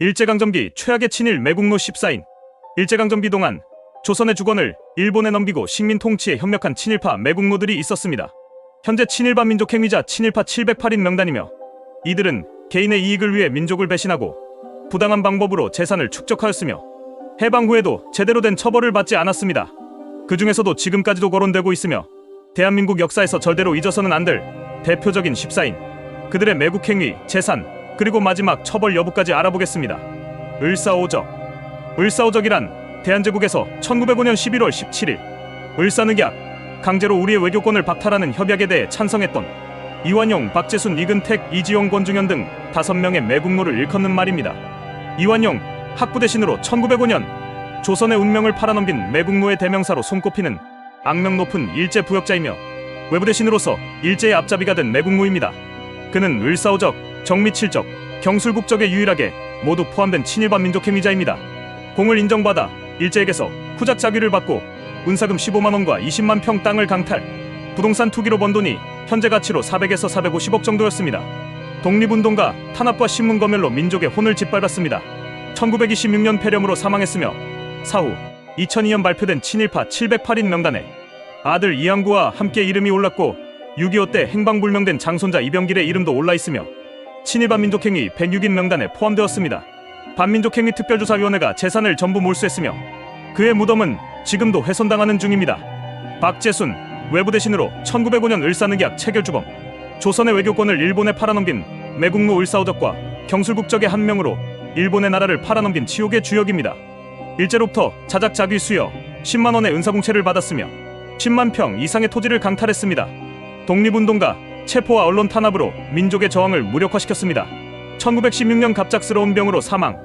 일제강점기 최악의 친일 매국노 14인. 일제강점기 동안 조선의 주권을 일본에 넘기고 식민 통치에 협력한 친일파 매국노들이 있었습니다. 현재 친일파 민족행위자 친일파 708인 명단이며 이들은 개인의 이익을 위해 민족을 배신하고 부당한 방법으로 재산을 축적하였으며 해방 후에도 제대로 된 처벌을 받지 않았습니다. 그 중에서도 지금까지도 거론되고 있으며 대한민국 역사에서 절대로 잊어서는 안 될 대표적인 14인. 그들의 매국행위, 재산, 그리고 마지막 처벌 여부까지 알아보겠습니다. 을사오적. 을사오적이란 대한제국에서 1905년 11월 17일 을사늑약, 강제로 우리의 외교권을 박탈하는 협약에 대해 찬성했던 이완용, 박재순, 이근택, 이지용, 권중현 등 5명의 매국노를 일컫는 말입니다. 이완용, 학부 대신으로 1905년 조선의 운명을 팔아넘긴 매국노의 대명사로 손꼽히는 악명 높은 일제 부역자이며 외부 대신으로서 일제의 앞잡이가 된 매국노입니다. 그는 을사오적, 정미칠적, 경술국적에 유일하게 모두 포함된 친일반 민족행위자입니다. 공을 인정받아 일제에게서 후작 자귀를 받고 은사금 15만원과 20만 평 땅을 강탈, 부동산 투기로 번 돈이 현재 가치로 400에서 450억 정도였습니다. 독립운동가, 탄압과 신문검열로 민족의 혼을 짓밟았습니다. 1926년 폐렴으로 사망했으며 사후 2002년 발표된 친일파 708인 명단에 아들 이항구와 함께 이름이 올랐고 6.25 때 행방불명된 장손자 이병길의 이름도 올라있으며 친일반 민족행위 106인 명단에 포함되었습니다. 반민족행위 특별조사위원회가 재산을 전부 몰수했으며 그의 무덤은 지금도 훼손당하는 중입니다. 박재순, 외부 대신으로 1905년 을사늑약 체결주범, 조선의 외교권을 일본에 팔아넘긴 매국노 을사오적과 경술국적의 한 명으로 일본의 나라를 팔아넘긴 치욕의 주역입니다. 일제로부터 자작자귀 수여 10만원의 은사공채를 받았으며 10만 평 이상의 토지를 강탈했습니다. 독립운동가, 체포와 언론 탄압으로 민족의 저항을 무력화시켰습니다. 1916년 갑작스러운 병으로 사망.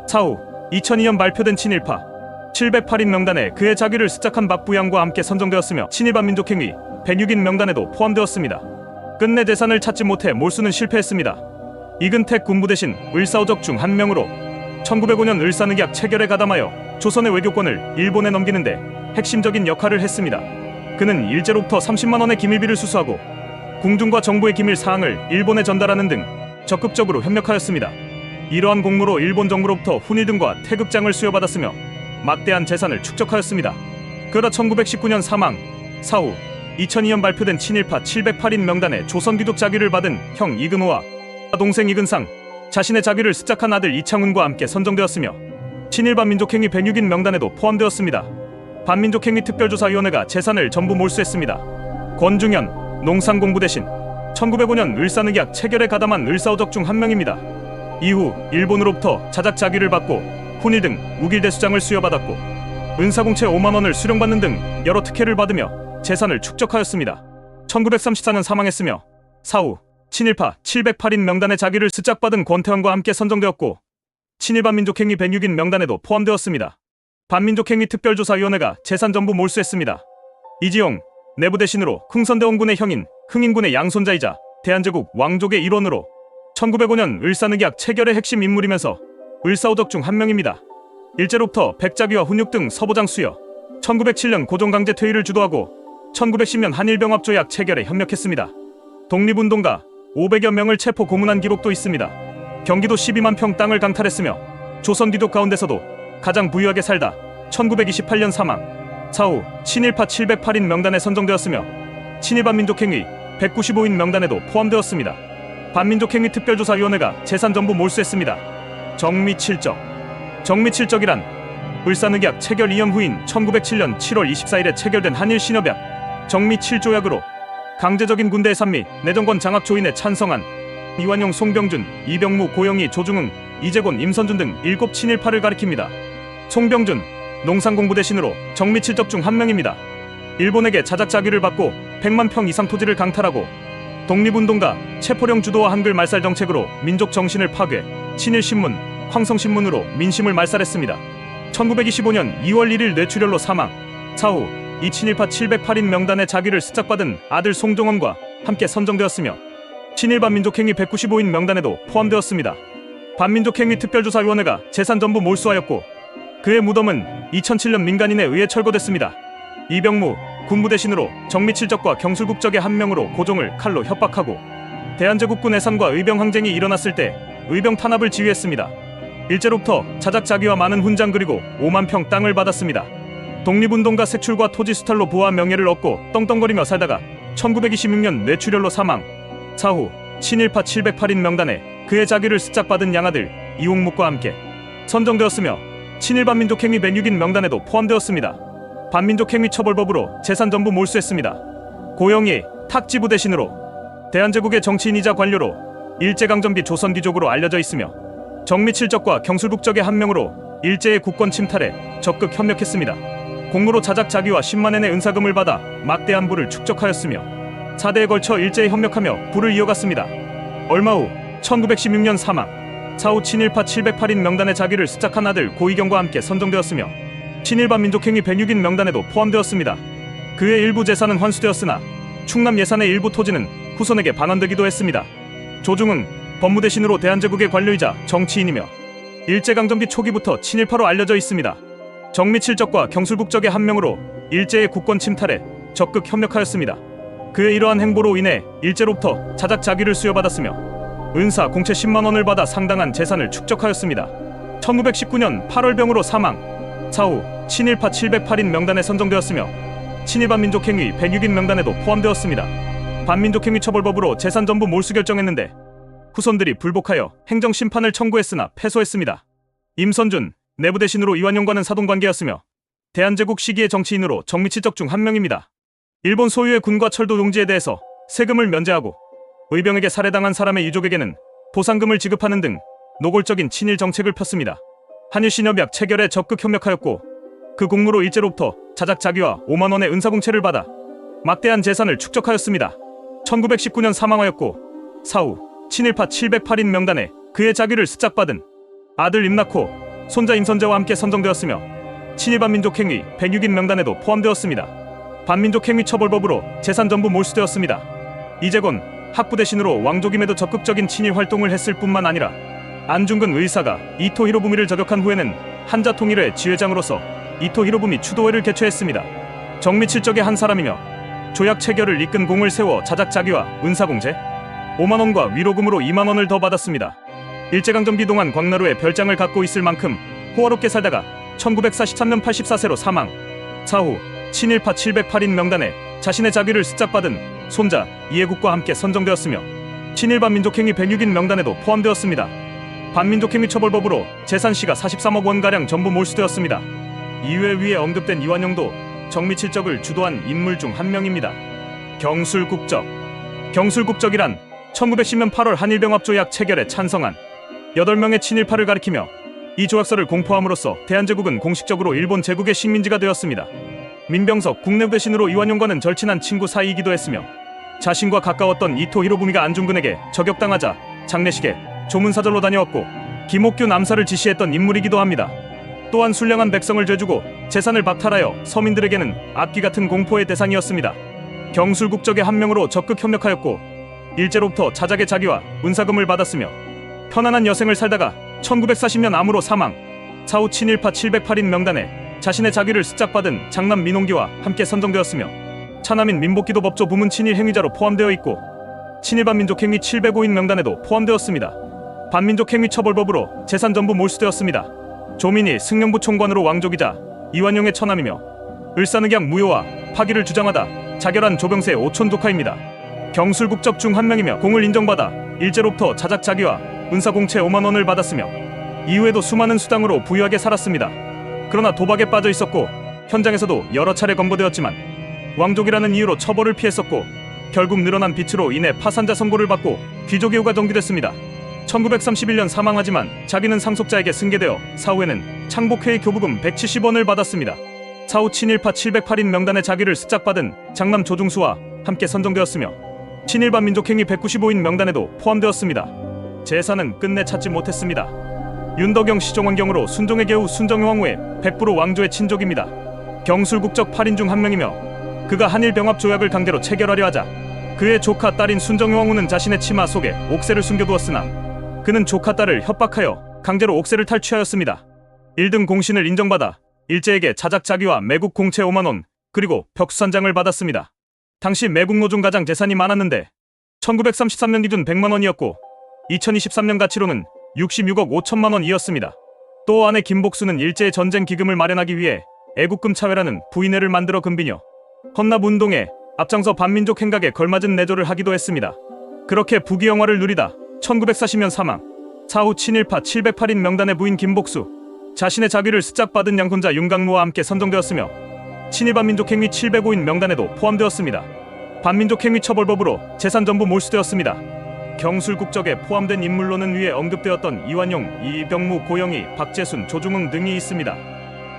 사후 2002년 발표된 친일파 708인 명단에 그의 자귀를 습작한 박부양과 함께 선정되었으며 친일반 민족행위 106인 명단에도 포함되었습니다. 끝내 재산을 찾지 못해 몰수는 실패했습니다. 이근택 군부 대신 을사오적 중 한 명으로 1905년 을사늑약 체결에 가담하여 조선의 외교권을 일본에 넘기는데 핵심적인 역할을 했습니다. 그는 일제로부터 30만원의 기밀비를 수수하고 궁중과 정부의 기밀 사항을 일본에 전달하는 등 적극적으로 협력하였습니다. 이러한 공로로 일본 정부로부터 훈일등과 태극장을 수여받았으며 막대한 재산을 축적하였습니다. 그러다 1919년 사망. 사후 2002년 발표된 친일파 708인 명단에 조선귀족 자귀를 받은 형 이근호와 동생 이근상, 자신의 자귀를 습작한 아들 이창훈과 함께 선정되었으며 친일반 민족행위 106인 명단에도 포함되었습니다. 반민족행위 특별조사위원회가 재산을 전부 몰수했습니다. 권중현, 농상공부 대신 1905년 을사늑약 체결에 가담한 을사오적 중 한 명입니다. 이후 일본으로부터 자작자귀를 받고 훈일 등 우길대수장을 수여받았고 은사공채 5만원을 수령받는 등 여러 특혜를 받으며 재산을 축적하였습니다. 1934년 사망했으며 사후 친일파 708인 명단의 자귀를 습작받은 권태환과 함께 선정되었고 친일반 민족행위 106인 명단에도 포함되었습니다. 반민족행위 특별조사위원회가 재산 전부 몰수했습니다. 이지용, 내부 대신으로 흥선대원군의 형인 흥인군의 양손자이자 대한제국 왕족의 일원으로 1905년 을사늑약 체결의 핵심 인물이면서 을사오적 중 한 명입니다. 일제로부터 백자귀와 훈육 등 서보장 수여, 1907년 고종강제 퇴위를 주도하고 1910년 한일병합조약 체결에 협력했습니다. 독립운동가 500여 명을 체포 고문한 기록도 있습니다. 경기도 12만 평 땅을 강탈했으며 조선 귀족 가운데서도 가장 부유하게 살다 1928년 사망. 사후 친일파 708인 명단에 선정되었으며 친일반 민족행위 195인 명단에도 포함되었습니다. 반민족행위 특별조사위원회가 재산 전부 몰수했습니다. 정미칠적. 정미칠적이란 을사늑약 체결 2년 후인 1907년 7월 24일에 체결된 한일신협약 정미칠조약으로 강제적인 군대의 산 및 내정권 장악 조인에 찬성한 이완용, 송병준, 이병무, 고영희, 조중흥, 이재곤, 임선준 등 7 친일파를 가리킵니다. 송병준, 농상공부 대신으로 정미칠적 중 한 명입니다. 일본에게 자작자귀를 받고 100만 평 이상 토지를 강탈하고 독립운동가, 체포령 주도와 한글 말살 정책으로 민족 정신을 파괴, 친일신문, 황성신문으로 민심을 말살했습니다. 1925년 2월 1일 뇌출혈로 사망. 사후 이 친일파 708인 명단의 자귀를 습작받은 아들 송종원과 함께 선정되었으며 친일반 민족행위 195인 명단에도 포함되었습니다. 반민족행위 특별조사위원회가 재산 전부 몰수하였고 그의 무덤은 2007년 민간인에 의해 철거됐습니다. 이병무, 군부 대신으로 정미칠적과 경술국적의 한 명으로 고종을 칼로 협박하고 대한제국군 해산과 의병 항쟁이 일어났을 때 의병 탄압을 지휘했습니다. 일제로부터 자작자기와 많은 훈장 그리고 5만 평 땅을 받았습니다. 독립운동가 색출과 토지 수탈로 부와 명예를 얻고 떵떵거리며 살다가 1926년 뇌출혈로 사망. 사후 친일파 708인 명단에 그의 자기를 습작받은 양아들 이홍묵과 함께 선정되었으며 친일반민족행위 106인 명단에도 포함되었습니다. 반민족행위 처벌법으로 재산 전부 몰수했습니다. 고영희 탁지부 대신으로 대한제국의 정치인이자 관료로 일제강점기 조선귀족으로 알려져 있으며 정미칠적과 경술국적의 한 명으로 일제의 국권 침탈에 적극 협력했습니다. 공무로 자작자기와 10만엔의 은사금을 받아 막대한 부를 축적하였으며 4대에 걸쳐 일제에 협력하며 부를 이어갔습니다. 얼마 후 1916년 사망. 사후 친일파 708인 명단에 자기를 습작한 아들 고이경과 함께 선정되었으며 친일반 민족행위 106인 명단에도 포함되었습니다. 그의 일부 재산은 환수되었으나 충남 예산의 일부 토지는 후손에게 반환되기도 했습니다. 조중흥 법무대신으로 대한제국의 관료이자 정치인이며 일제강점기 초기부터 친일파로 알려져 있습니다. 정미칠적과 경술국적의 한 명으로 일제의 국권 침탈에 적극 협력하였습니다. 그의 이러한 행보로 인해 일제로부터 자작자기를 수여받았으며 은사 공채 10만 원을 받아 상당한 재산을 축적하였습니다. 1919년 8월병으로 사망. 사후 친일파 708인 명단에 선정되었으며 친일반민족행위 106인 명단에도 포함되었습니다. 반민족행위 처벌법으로 재산 전부 몰수 결정했는데 후손들이 불복하여 행정심판을 청구했으나 패소했습니다. 임선준 내부 대신으로 이완용과는 사돈관계였으며 대한제국 시기의 정치인으로 정미칠적 중 한 명입니다. 일본 소유의 군과 철도 용지에 대해서 세금을 면제하고 의병에게 살해당한 사람의 유족에게는 보상금을 지급하는 등 노골적인 친일 정책을 폈습니다. 한일신협약 체결에 적극 협력하였고 그 공로로 일제로부터 자작자기와 5만 원의 은사공채를 받아 막대한 재산을 축적하였습니다. 1919년 사망하였고 사후 친일파 708인 명단에 그의 자기를 습작받은 아들 임낙호, 손자 임선재와 함께 선정되었으며 친일반민족행위 106인 명단에도 포함되었습니다. 반민족행위 처벌법으로 재산 전부 몰수되었습니다. 이재곤 학부 대신으로 왕족임에도 적극적인 친일 활동을 했을 뿐만 아니라 안중근 의사가 이토 히로부미를 저격한 후에는 한자 통일회 지회장으로서 이토 히로부미 추도회를 개최했습니다. 정미칠적의 한 사람이며 조약 체결을 이끈 공을 세워 자작자기와 은사공제 5만 원과 위로금으로 2만 원을 더 받았습니다. 일제강점기 동안 광나루에 별장을 갖고 있을 만큼 호화롭게 살다가 1943년 84세로 사망. 사후 친일파 708인 명단에 자신의 자기를 습작받은 손자 이해국과 함께 선정되었으며 친일반민족행위 106인 명단에도 포함되었습니다. 반민족행위 처벌법으로 재산시가 43억 원가량 전부 몰수되었습니다. 이외 위에 언급된 이완용도 정미칠적을 주도한 인물 중 한 명입니다. 경술국적. 경술국적이란 1910년 8월 한일병합조약 체결에 찬성한 8명의 친일파를 가리키며 이 조약서를 공포함으로써 대한제국은 공식적으로 일본 제국의 식민지가 되었습니다. 민병석 국내부 대신으로 이완용과는 절친한 친구 사이이기도 했으며 자신과 가까웠던 이토 히로부미가 안중근에게 저격당하자 장례식에 조문사절로 다녀왔고 김옥균 암살을 지시했던 인물이기도 합니다. 또한 순량한 백성을 죄주고 재산을 박탈하여 서민들에게는 악귀 같은 공포의 대상이었습니다. 경술국적의 한 명으로 적극 협력하였고 일제로부터 자작의 자기와 은사금을 받았으며 편안한 여생을 살다가 1940년 암으로 사망. 사후 친일파 708인 명단에 자신의 자기를 습작받은 장남 민홍기와 함께 선정되었으며 차남인 민복기도 법조 부문 친일 행위자로 포함되어 있고 친일반민족행위 705인 명단에도 포함되었습니다. 반민족행위 처벌법으로 재산 전부 몰수되었습니다. 조민희 승령부 총관으로 왕족이자 이완용의 처남이며 을사늑약 무효와 파기를 주장하다 자결한 조병세의 오촌 조카입니다. 경술국적 중 한 명이며 공을 인정받아 일제로부터 자작자기와 은사공채 5만 원을 받았으며 이후에도 수많은 수당으로 부유하게 살았습니다. 그러나 도박에 빠져 있었고 현장에서도 여러 차례 검거되었지만 왕족이라는 이유로 처벌을 피했었고 결국 늘어난 빚으로 인해 파산자 선고를 받고 귀족예우가 정지됐습니다. 1931년 사망하지만 자기는 상속자에게 승계되어 사후에는 창복회의 교부금 170원을 받았습니다. 사후 친일파 708인 명단에 자기를 습작받은 장남 조중수와 함께 선정되었으며 친일반민족행위 195인 명단에도 포함되었습니다. 재산은 끝내 찾지 못했습니다. 윤덕영 시종원경으로 순종의 계후 순정의 왕후의 100% 왕조의 친족입니다. 경술국적 8인 중 한 명이며 그가 한일병합 조약을 강제로 체결하려 하자 그의 조카 딸인 순정의 왕후는 자신의 치마 속에 옥새를 숨겨두었으나 그는 조카 딸을 협박하여 강제로 옥새를 탈취하였습니다. 1등 공신을 인정받아 일제에게 자작자기와 매국 공채 5만 원 그리고 벽수산장을 받았습니다. 당시 매국노 중 가장 재산이 많았는데 1933년 기준 100만 원이었고 2023년 가치로는 66억 5천만 원이었습니다. 또 아내 김복수는 일제의 전쟁 기금을 마련하기 위해 애국금 차회라는 부인회를 만들어 금비녀 헌납운동에 앞장서 반민족 행각에 걸맞은 내조를 하기도 했습니다. 그렇게 부귀영화를 누리다 1940년 사망. 사후 친일파 708인 명단의 부인 김복수, 자신의 자귀를 스짝받은 양손자 윤강무와 함께 선정되었으며 친일반민족행위 705인 명단에도 포함되었습니다. 반민족행위 처벌법으로 재산 전부 몰수되었습니다. 경술국적에 포함된 인물로는 위에 언급되었던 이완용, 이병무, 고영희, 박재순, 조중흥 등이 있습니다.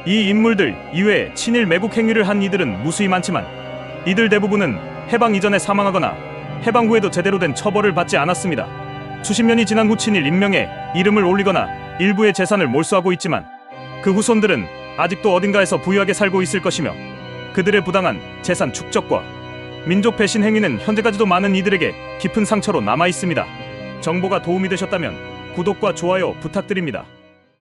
이 인물들 이외에 친일 매국 행위를 한 이들은 무수히 많지만 이들 대부분은 해방 이전에 사망하거나 해방 후에도 제대로 된 처벌을 받지 않았습니다. 수십 년이 지난 후 친일 인명에 이름을 올리거나 일부의 재산을 몰수하고 있지만 그 후손들은 아직도 어딘가에서 부유하게 살고 있을 것이며 그들의 부당한 재산 축적과 민족 배신 행위는 현재까지도 많은 이들에게 깊은 상처로 남아 있습니다. 정보가 도움이 되셨다면 구독과 좋아요 부탁드립니다.